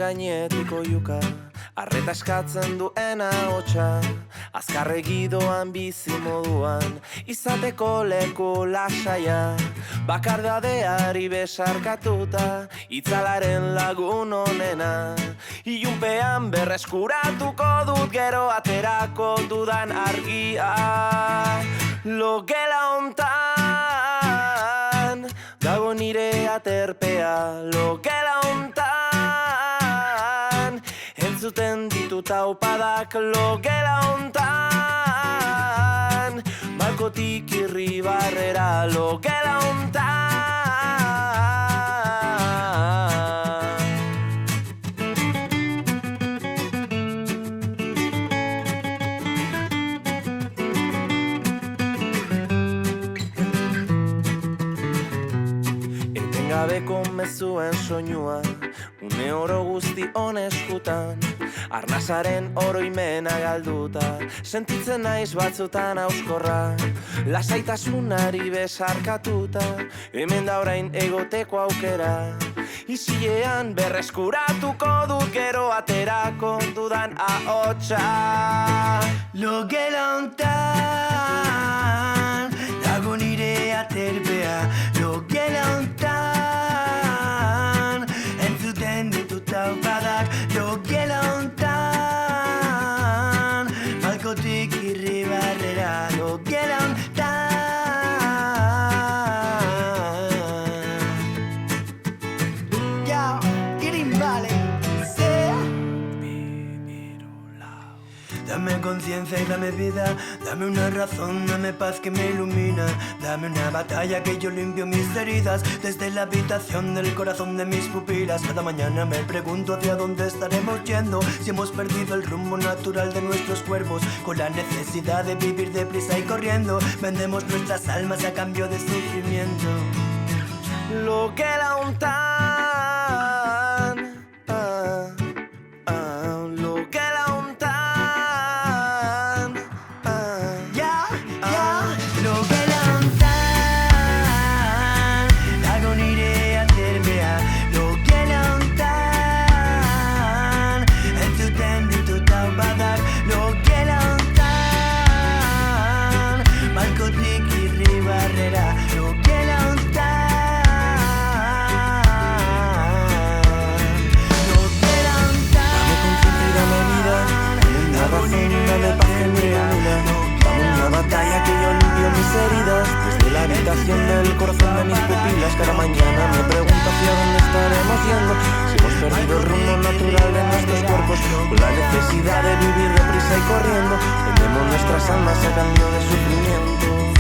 gainetiko yuka, arreta eskatzen duena hotxa, azkarregi doan bizi moduan, izateko leku lasaia, bakardadeari besarkatuta, itzalaren lagun onena, ilunpean berreskuratuko dut gero aterako dudan argia, logela hontan, dago nire aterpea, logela hontan, entzuten ditut aupadak logela hontan, balkotik irribarrera logela hontan. Gabeko mezuen soinua, une oro guzti honeskutan, arnasaren oroimena galduta, sentitzen naiz batzutan auskorra, lasaitasunari besarkatuta, hemen da orain egoteko aukera, isilean berreskuratuko dut gero aterako dudan ahotsa. Logela hontan, dago nire aterpea, logela hontan, logela hontan, balkotik irribarrera, logela hontan. Yo, getting vale, sea. Dame conciencia y dame vida, dame una razón, dame paz que me ilumina, dame una batalla que yo limpio mis heridas, desde la habitación del corazón de mis pupilas. Cada mañana me pregunto hacia dónde estaremos yendo, si hemos perdido el rumbo natural de nuestros cuerpos, con la necesidad de vivir deprisa y corriendo, vendemos nuestras almas a cambio de sufrimiento. Logela hontan, logela hontan. Desde la habitación del corazón de mis pupilas, cada mañana me pregunto hacia dónde estaremos yendo, si hemos perdido el rumbo natural de nuestros cuerpos, con la necesidad de vivir deprisa y corriendo, vendemos nuestras almas a cambio de sufrimiento.